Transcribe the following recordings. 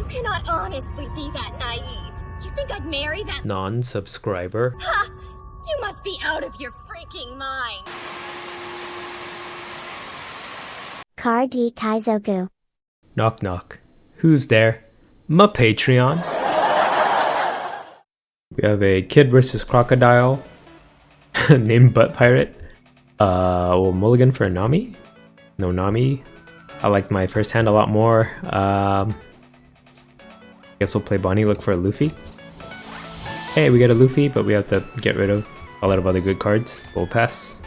cannot honestly be that naive. You think I'd marry that non-subscriber? Ha! You must be out of your freaking mind. Car D Kaizoku. Knock knock. Who's there? My Patreon. We have a kid versus crocodile named Butt Pirate. Well, mulligan for Nami? No Nami. I liked my first hand a lot more. Guess we'll play Bonnie, look for a Luffy. Hey, we get a Luffy, but we have to get rid of a lot of other good cards. We'll pass.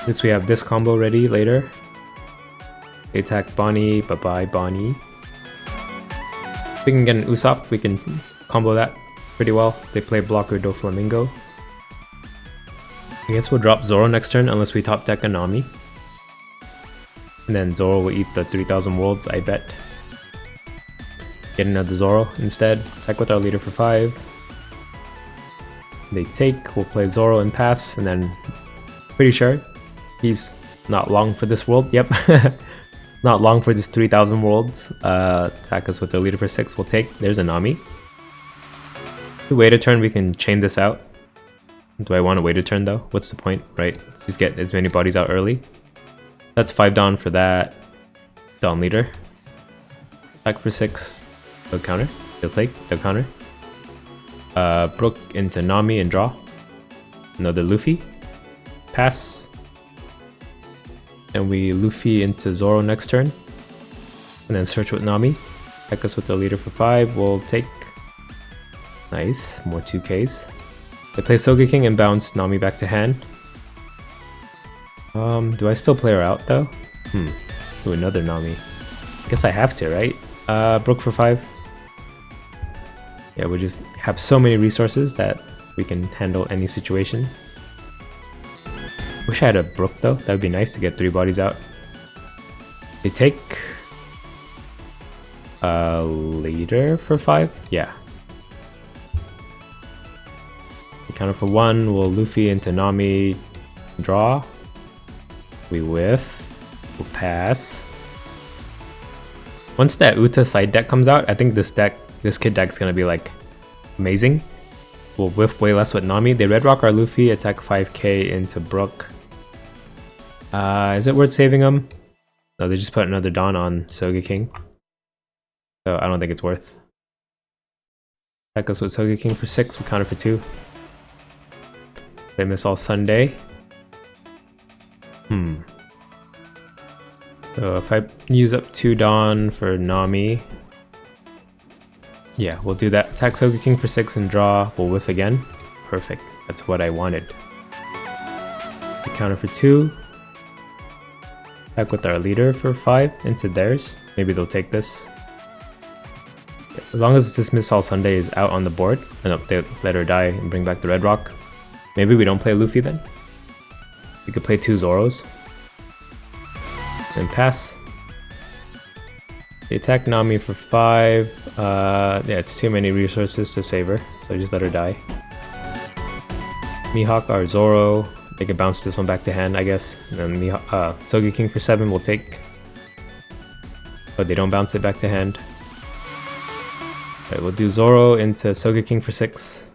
Since we have this combo ready later. They attack Bonnie, bye-bye Bonnie. If we can get an Usopp, we can combo that pretty well. They play Blocker Doflamingo. I guess we'll drop Zoro next turn unless we top deck a Nami. And then Zoro will eat the 3000 worlds, I bet. Get another Zoro instead. Attack with our leader for 5. They take, we'll play Zoro and pass, and then pretty sure he's not long for this world. Yep. Not long for this 3000 worlds. Attack us with the leader for 6, we'll take. There's a Nami. If we wait a turn, we can chain this out. Do I want to wait a turn though? What's the point, right? Let's just get as many bodies out early. That's 5 down for that. Dawn leader. Attack for 6. They'll counter. They'll take. They'll counter. Brook into Nami and draw. Another Luffy. Pass. And we Luffy into Zoro next turn. And then search with Nami. Attack us with the leader for 5. We'll take. Nice. More 2Ks. They play Sogeking and bounce Nami back to hand. Do I still play her out though? Do another Nami. Guess I have to, right? Brook for 5. Yeah, we just have so many resources that we can handle any situation. Wish I had a Brook though. That would be nice to get 3 bodies out. They take leader for 5. Yeah. We counter for 1. We'll Luffy into Nami. Draw. We whiff. We'll pass. Once that Uta side deck comes out, I think this kid deck's gonna be like amazing. We'll whiff way less with Nami. They red rock our Luffy, attack 5k into Brook. Is it worth saving them? No, they just put another Dawn on Sogeking. So I don't think it's worth. Attack us with Sogeking for 6, we counter for 2. They miss all Sunday. So if I use up 2 Dawn for Nami, yeah, we'll do that. Attack Sogeking for 6 and draw. We'll whiff again. Perfect. That's what I wanted. We counter for 2. Attack with our leader for 5 into theirs. Maybe they'll take this. As long as this Miss All Sunday is out on the board, and they let her die and bring back the red rock. Maybe we don't play Luffy then. We could play 2 Zoros. And pass. They attack Nami for 5. Yeah, it's too many resources to save her, so just let her die. Mihawk or Zoro. They can bounce this one back to hand, I guess. And then Sogeking for 7 will take. But they don't bounce it back to hand. Alright, we'll do Zoro into Sogeking for 6.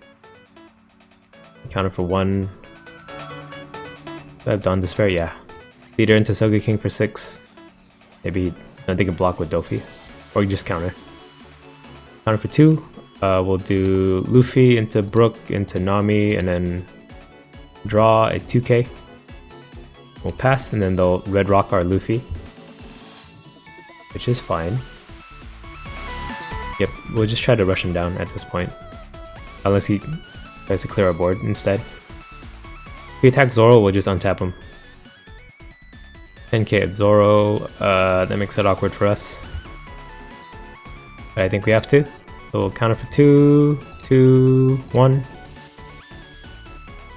Counter for 1. Do I have Dawn Despair? Yeah. Leader into Sogeking for 6. Maybe they can block with Dofi. Or just counter. Counter for 2. We'll do Luffy into Brook into Nami and then draw a 2k. We'll pass and then they'll red rock our Luffy. Which is fine. Yep, we'll just try to rush him down at this point. Unless he tries to clear our board instead. If we attack Zoro, we'll just untap him. 10k at Zoro, that makes it awkward for us. But I think we have to. So we'll counter for 2, 2, 1.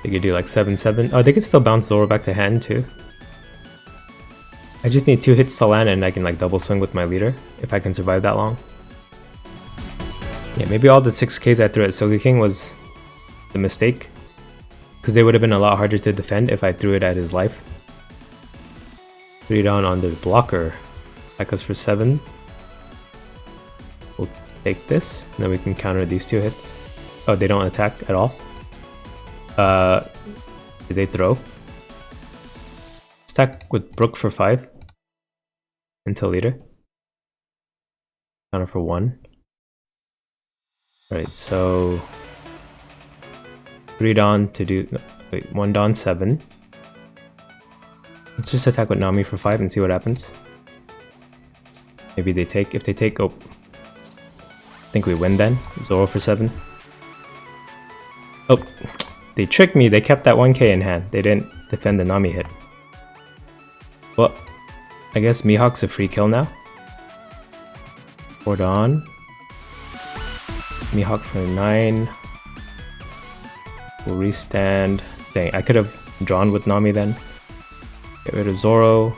They could do like 7, 7. Oh, they could still bounce Zoro back to hand too. I just need 2 hits to land and I can like double swing with my leader if I can survive that long. Yeah, maybe all the 6Ks I threw at Sogeking was the mistake. Because they would have been a lot harder to defend if I threw it at his life. 3 down on the blocker. Attack us for 7. We'll Take this, and then we can counter these 2 hits. Oh, they don't attack at all. Did they throw? Stack with Brook for 5 until leader. Counter for 1. Right, so 3 Dawn to do. No, wait, 1 Dawn 7. Let's just attack with Nami for 5 and see what happens. Maybe they take. If they take, oh, I think we win then. Zoro for 7. Oh, they tricked me. They kept that 1k in hand. They didn't defend the Nami hit. Well, I guess Mihawk's a free kill now. 4 Dawn. Mihawk for 9. We'll restand. Dang, I could have drawn with Nami then. Get rid of Zoro.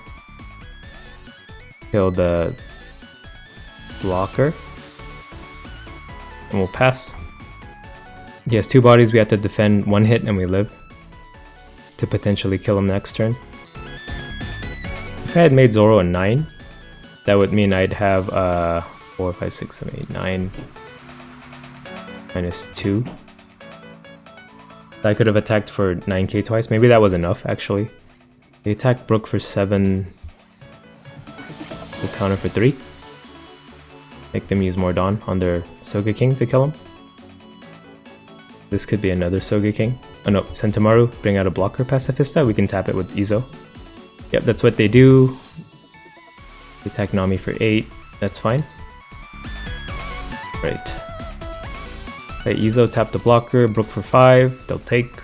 Kill the blocker. And we'll pass. He has 2 bodies, we have to defend 1 hit and we live. To potentially kill him next turn. If I had made Zoro a 9, that would mean I'd have 4, 5, 6, 7, 8, 9 minus 2. I could have attacked for 9k twice. Maybe that was enough actually. They attack Brook for 7. We'll counter for 3. Make them use more Dawn on their Sogeking to kill him. This could be another Sogeking. Oh no, Sentomaru, bring out a blocker Pacifista. We can tap it with Izo. Yep, that's what they do. They attack Nami for 8. That's fine. Right. Let Izo tap the blocker. Brook for 5. They'll take.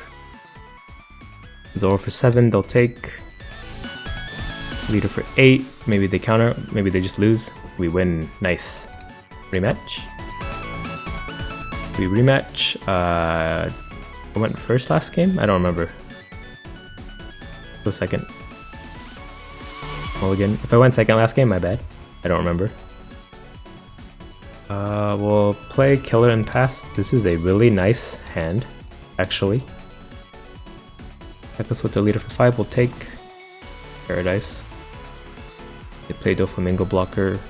Zoro for 7. They'll take. Leader for 8. Maybe they counter. Maybe they just lose. We win. Nice. Rematch. We rematch. I went first last game? I don't remember. Go second. Mulligan. If I went second last game, my bad. I don't remember. We'll play Killer and Pass. This is a really nice hand, actually. Attack us with the leader for 5. We'll take Paradise. They play Doflamingo blocker.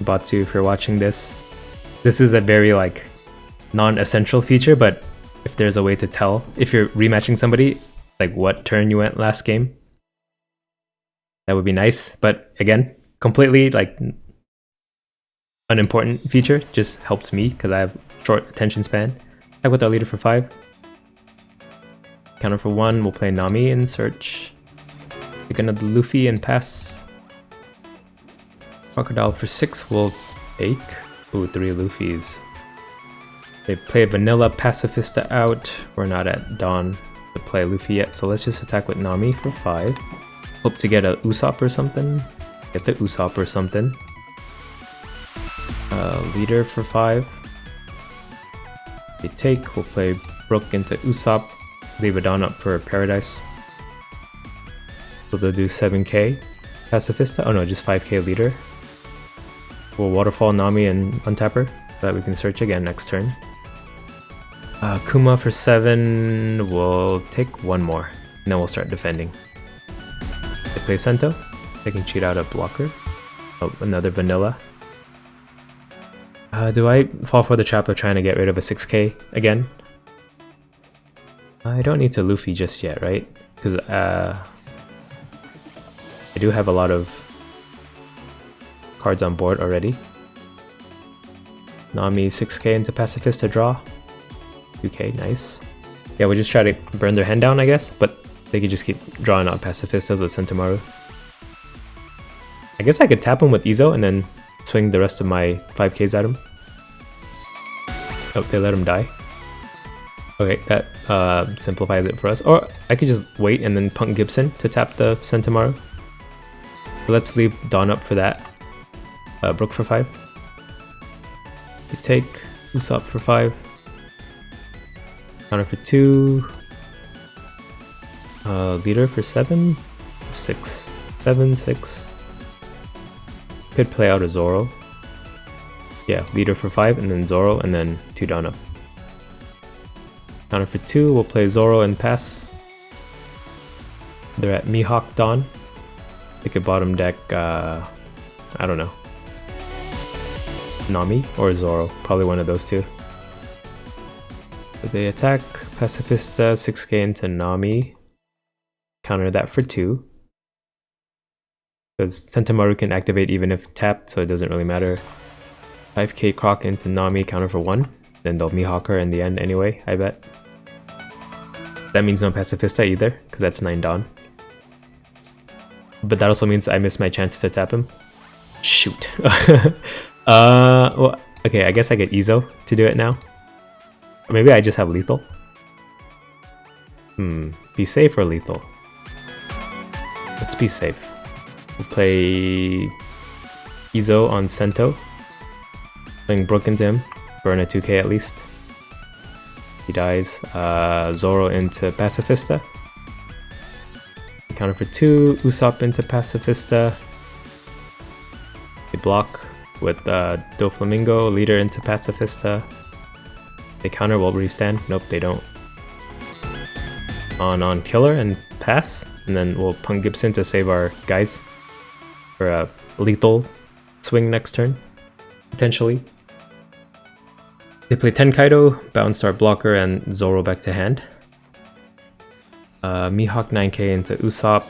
Batsu, if you're watching this. This is a very like non-essential feature, but if there's a way to tell if you're rematching somebody, like what turn you went last game, that would be nice. But again, completely like unimportant feature, just helps me because I have short attention span. Attack with our leader for 5. Counter for 1, we'll play Nami and search. Pick another Luffy and pass. Crocodile for 6, we'll take. Ooh, 3 Luffys. They play Vanilla Pacifista out. We're not at Dawn to play Luffy yet, so let's just attack with Nami for 5. Hope to get a Usopp or something. Get the Usopp or something. Leader for 5. They take. We'll play Brook into Usopp. Leave a Dawn up for Paradise. So they'll do 7k. Pacifista? Oh no, just 5k leader. We'll waterfall Nami and untap her so that we can search again next turn. Kuma for 7. We'll take 1 more. And then we'll start defending. They play Sento. They can cheat out a blocker. Oh, another Vanilla. Do I fall for the trap of trying to get rid of a 6k again? I don't need to Luffy just yet, right? Because I do have a lot of cards on board already. Nami 6k into Pacifista draw. 2k, nice. Yeah, we'll just try to burn their hand down, I guess, but they could just keep drawing out Pacifistas with Sentomaru. I guess I could tap him with Izo and then swing the rest of my 5ks at him. Oh, they let him die. Okay, that simplifies it for us. Or I could just wait and then punk Gibson to tap the Sentomaru. So let's leave Dawn up for that. Brook for 5. We take Usopp for 5. Counter for 2. Leader for 7. 6. 7, 6. Could play out a Zoro. Yeah, leader for 5 and then Zoro and then 2 Dawn up. Counter for 2, we'll play Zoro and pass. They're at Mihawk Dawn. They could bottom deck, I don't know. Nami or Zoro, probably one of those two. So they attack Pacifista, 6k into Nami, counter that for 2. Because Sentomaru can activate even if tapped, so it doesn't really matter. 5k Croc into Nami, counter for 1. Then they'll Mihawk her in the end anyway, I bet. That means no Pacifista either, because that's 9 Dawn. But that also means I missed my chance to tap him. Shoot. Well, okay, I guess I get Izo to do it now. Or maybe I just have lethal. Be safe or lethal? Let's be safe. We'll play Izo on Sento. Playing Brook into him. Burn a 2k at least. He dies. Zoro into Pacifista. Counter for 2. Usopp into Pacifista. They block with Doflamingo. Leader into Pacifista. They counter, will restand. Nope, they don't. On Killer and pass. And then we'll Punk Gibson to save our guys for a lethal swing next turn, potentially. They play Tenkaido, Bound Star Blocker, and Zoro back to hand. Mihawk 9k into Usopp.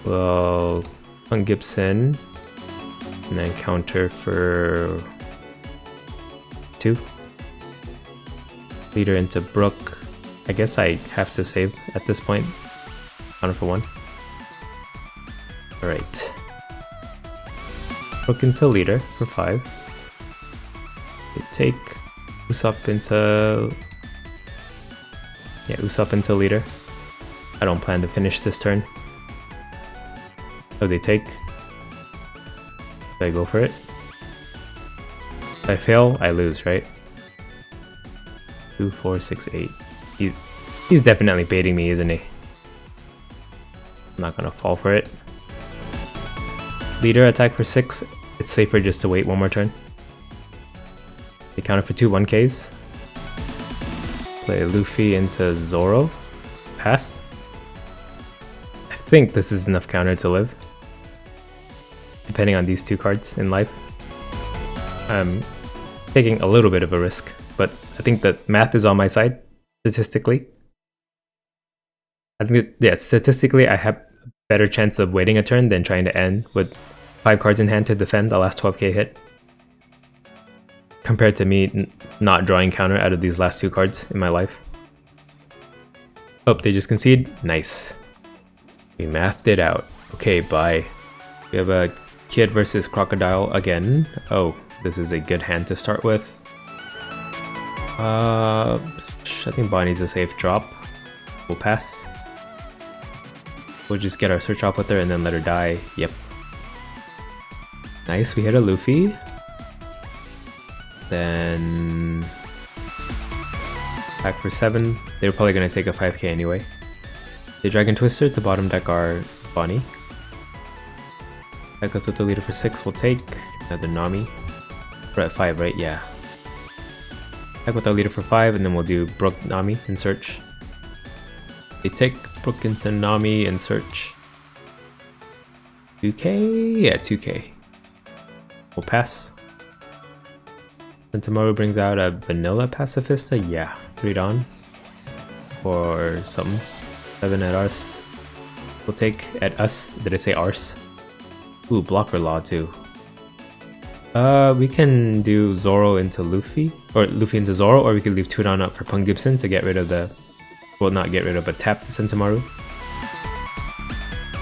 Well, Punk Gibson. And then counter for 2. Leader into Brook. I guess I have to save at this point. Counter for 1. Alright. Brook into Leader for 5. They take Usopp into... Yeah, Usopp into Leader. I don't plan to finish this turn. So they take. Do I go for it? If I fail, I lose, right? 2, 4, 6, 8. He's definitely baiting me, isn't he? I'm not gonna fall for it. Leader attack for 6. It's safer just to wait one more turn. They counter for 2 1Ks. Play Luffy into Zoro. Pass. I think this is enough counter to live. Depending on these 2 cards in life. I'm taking a little bit of a risk, but I think that math is on my side, statistically. I think that, yeah, statistically I have a better chance of waiting a turn than trying to end with 5 cards in hand to defend the last 12k hit. Compared to me not drawing counter out of these last 2 cards in my life. Oh, they just concede? Nice. We mathed it out. Okay, bye. We have a Kid versus Crocodile again. Oh, this is a good hand to start with. I think Bonnie's a safe drop. We'll pass. We'll just get our search off with her and then let her die. Yep. Nice, we hit a Luffy. Then back for 7. They were probably going to take a 5k anyway. The Dragon Twister to bottom deck our Bonnie. That goes with the leader for 6. We'll take another Nami. We're at 5, right? Yeah. Back with our leader for 5, and then we'll do Brook Nami in search. They take Brook into Nami in search. 2k? Yeah, 2k. We'll pass. Then tomorrow brings out a vanilla Pacifista. Yeah, 3 Dawn. Or something. 7 at us. We'll take at us. Did I say arse? Ooh, blocker law too. We can do Zoro into Luffy. Or Luffy into Zoro, or we could leave 2 Dawn up for Punk Gibson to get rid of the... Well, not get rid of, but tap the Sentomaru.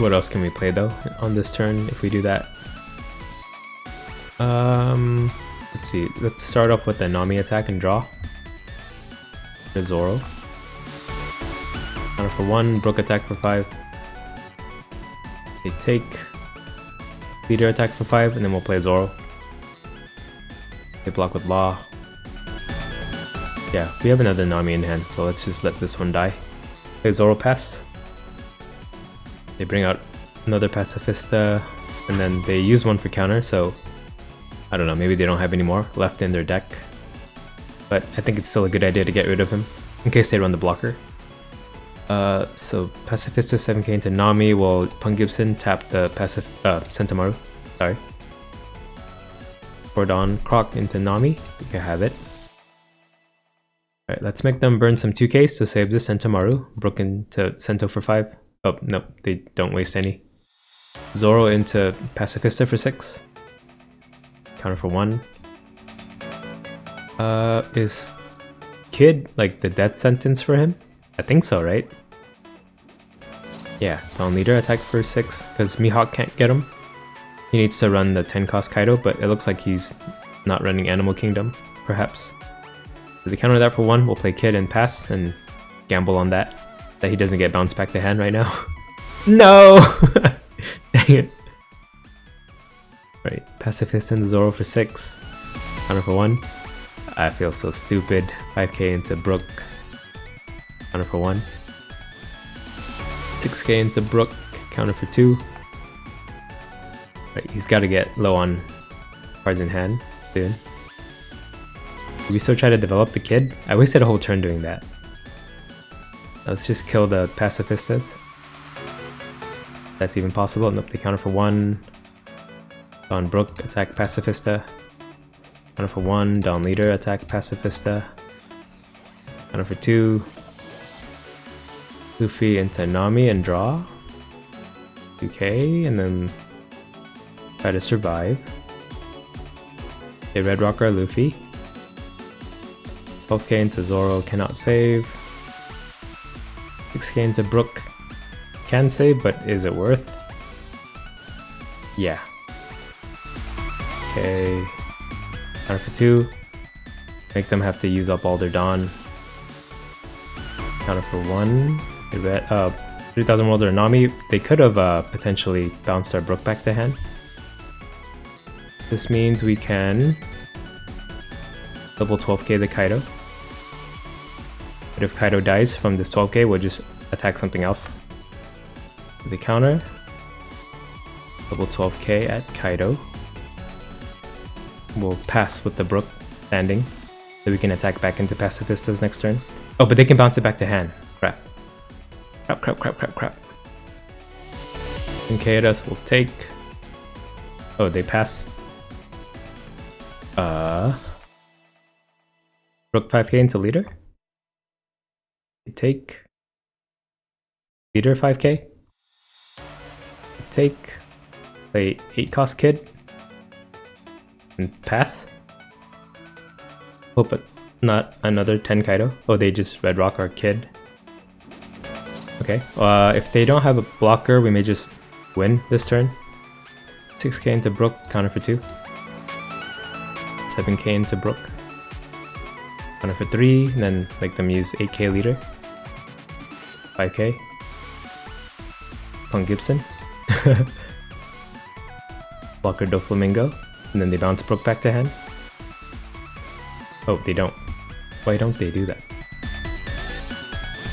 What else can we play though on this turn if we do that? Let's see. Let's start off with the Nami attack and draw. The Zoro. Counter for 1, Brook attack for 5. They take Leader attack for 5, and then we'll play Zoro. They block with Law. Yeah, we have another Nami in hand, so let's just let this one die. Play Zoro pass. They bring out another Pacifista, and then they use one for counter, so I don't know, maybe they don't have any more left in their deck. But I think it's still a good idea to get rid of him, in case they run the blocker. So Pacifista 7k into Nami, while Punk Gibson tap the Sentomaru. Sorry. 4 Dawn Croc into Nami. You can have it. Alright, let's make them burn some 2Ks to save this Sentamaru. Brook into Sento for 5. Oh, nope, they don't waste any. Zoro into Pacifista for 6. Counter for 1. Is Kid like the death sentence for him? I think so, right? Yeah, Dawn Leader attack for 6 because Mihawk can't get him. He needs to run the 10 cost Kaido, but it looks like he's not running Animal Kingdom, perhaps. So they counter that for 1, we'll play Kid and pass and gamble on that he doesn't get bounced back to hand right now. No! Dang it. Right, Pacifist and Zoro for 6. Counter for 1. I feel so stupid. 5k into Brook. Counter for 1. 6k into Brook. Counter for 2. Right, he's got to get low on cards in hand soon. We still try to develop the Kid? I wasted a whole turn doing that. Let's just kill the Pacifistas. That's even possible. Nope, they counter for 1. Dawn Brook, attack Pacifista. Counter for 1. Dawn Leader, attack Pacifista. Counter for 2. Luffy into Nami and draw. 2k, and then try to survive. They Red Rocker Luffy. 12k into Zoro, cannot save. 6k into Brook, can save, but is it worth? Yeah. Okay. Counter for 2. Make them have to use up all their Dawn. Counter for 1. They read 3000 Worlds or Nami. They could have potentially bounced our Brook back to hand. This means we can double 12k the Kaido. But if Kaido dies from this 12k, we'll just attack something else. The counter. Double 12k at Kaido. We'll pass with the Brook standing, so we can attack back into Pacifistas next turn. Oh, but they can bounce it back to hand. Crap. Crap. And Kaedas will take... Oh, they pass. Brook 5k into Leader. They take... Leader 5k. They take... Play 8 cost Kid. And pass. Hope not another 10 Kaido. Oh, they just Red Rock our Kid. Okay, if they don't have a blocker, we may just win this turn. 6k into Brook, counter for 2. 7k into Brook. Counter for 3, and then make them use 8k Leader. 5k. Punk Gibson. Blocker Doflamingo. And then they bounce Brook back to hand. Oh, they don't. Why don't they do that?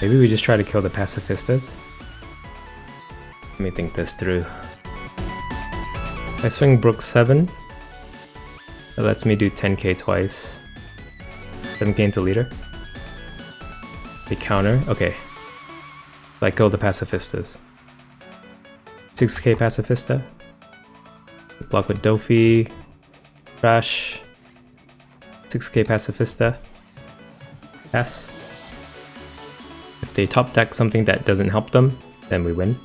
Maybe we just try to kill the Pacifistas. Let me think this through. I swing Brook 7. That lets me do 10k twice. 7k into Leader. They counter. Okay. So I kill the Pacifistas. 6k Pacifista. Block with Dofi. Trash. 6k Pacifista. Pass. If they top deck something that doesn't help them, then we win.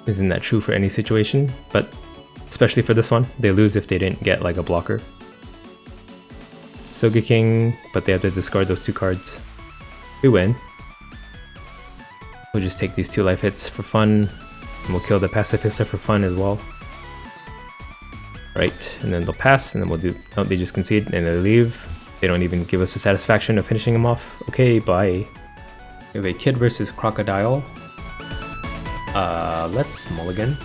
Isn't that true for any situation? But especially for this one, they lose if they didn't get like a blocker. Sogeking, but they have to discard those 2 cards. We win. We'll just take these 2 life hits for fun, and we'll kill the Pacifista for fun as well. Right, and then they'll pass, and then we'll do... Oh, they just concede, and they leave. They don't even give us the satisfaction of finishing them off. Okay, bye. We have a Kid versus Crocodile. Let's mulligan.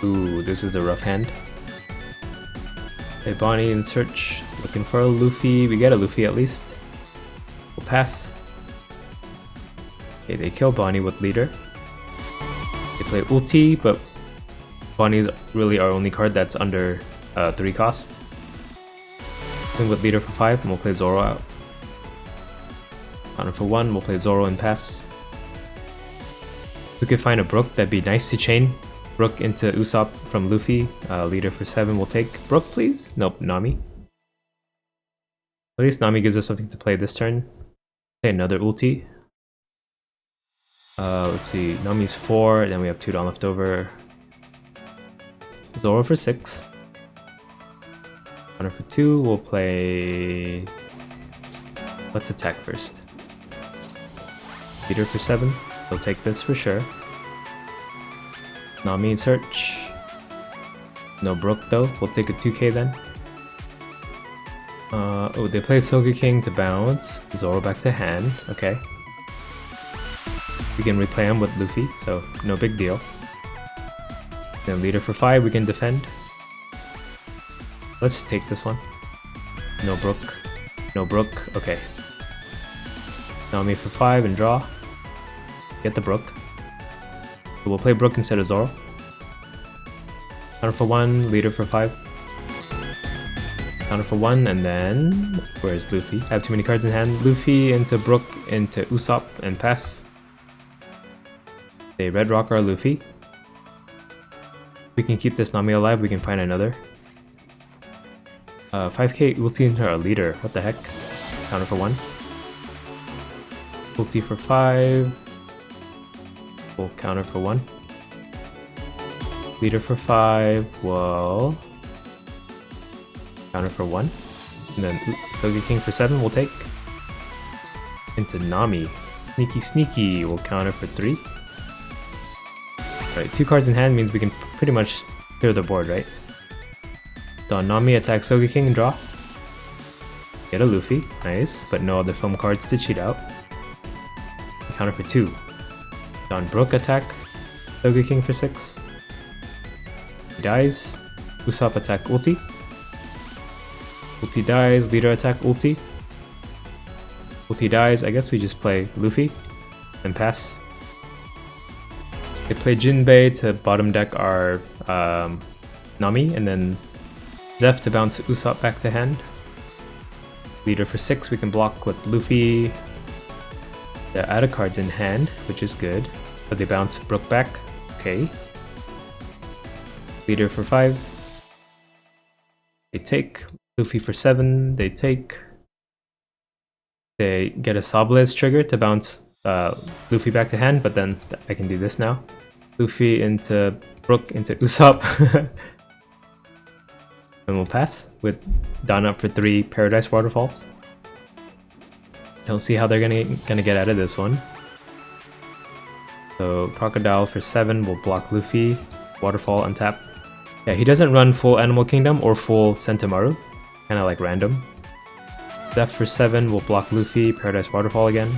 Ooh, this is a rough hand. Hey, Bonnie in search, looking for a Luffy. We get a Luffy at least. We'll pass. Okay, they kill Bonnie with Leader. They play ulti, but Bonnie's really our only card that's under 3 cost. Swing with Leader for 5, and we'll play Zoro out. Counter for 1, we'll play Zoro and pass. If we could find a Brook, that'd be nice to chain Brook into Usopp from Luffy. Leader for 7 will take. Brook, please? Nope, Nami. At least Nami gives us something to play this turn. Play another ulti. Let's see, Nami's 4, then we have 2 down left over. Zoro for 6. Counter for 2, we'll play... Let's attack first. Leader for 7, we'll take this for sure. Nami search. No Brook though, we'll take a 2k then. Oh, they play Sogeking to bounce. Zoro back to hand, okay. We can replay him with Luffy, so no big deal. Then leader for 5, we can defend. Let's take this one. No Brook. No Brook, okay. Nami for 5 and draw. Get the Brook. So we'll play Brook instead of Zoro. Counter for 1, leader for 5. Counter for 1, and then... Where's Luffy? I have too many cards in hand. Luffy into Brook into Usopp and pass. They red rock our Luffy. We can keep this Nami alive, we can find another. 5k ulti into our leader, what the heck? Counter for 1. Ulti for 5. We'll counter for 1. Leader for 5, well... Counter for 1. And then Sogeking for 7 we'll take. Into Nami. Sneaky sneaky, we'll counter for 3. Right, 2 cards in hand means we can pretty much clear the board, right? Don Nami attack Sogeking and draw. Get a Luffy, nice, but no other foam cards to cheat out. Counter for 2. Don Brook attack Sogeking for 6. He dies. Usopp attack ulti. Ulti dies, leader attack ulti. Ulti dies, I guess we just play Luffy and pass. They play Jinbei to bottom deck our Nami, and then Zeph to bounce Usopp back to hand. Leader for 6, we can block with Luffy. They're out of cards in hand, which is good. But they bounce Brook back. Okay. Leader for 5. They take. Luffy for 7. They take. They get a Sawblaze trigger to bounce Luffy back to hand, but then I can do this now. Luffy into Brook into Usopp. And we'll pass with Dawn up for 3 Paradise Waterfalls. Don't see how they're gonna get out of this one. So Crocodile for 7 will block Luffy. Waterfall untap. Yeah, he doesn't run full Animal Kingdom or full Sentomaru. Kinda like random. Zeph for 7 will block Luffy. Paradise Waterfall again.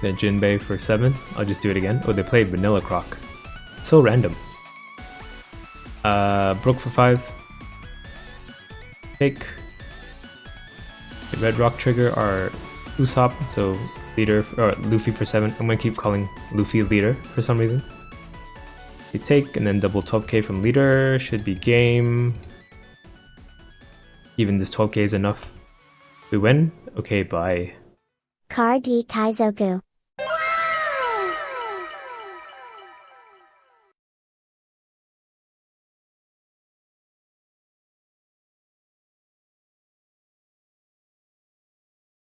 Then Jinbei for 7. I'll just do it again. Oh, they played Vanilla Croc. So random. Brook for 5. Take. The Red Rock trigger are Usopp, so leader, or Luffy for 7. I'm gonna keep calling Luffy leader for some reason. They take, and then double 12k from leader. Should be game. Even this 12k is enough. We win? Okay, bye. Car D Kaizoku.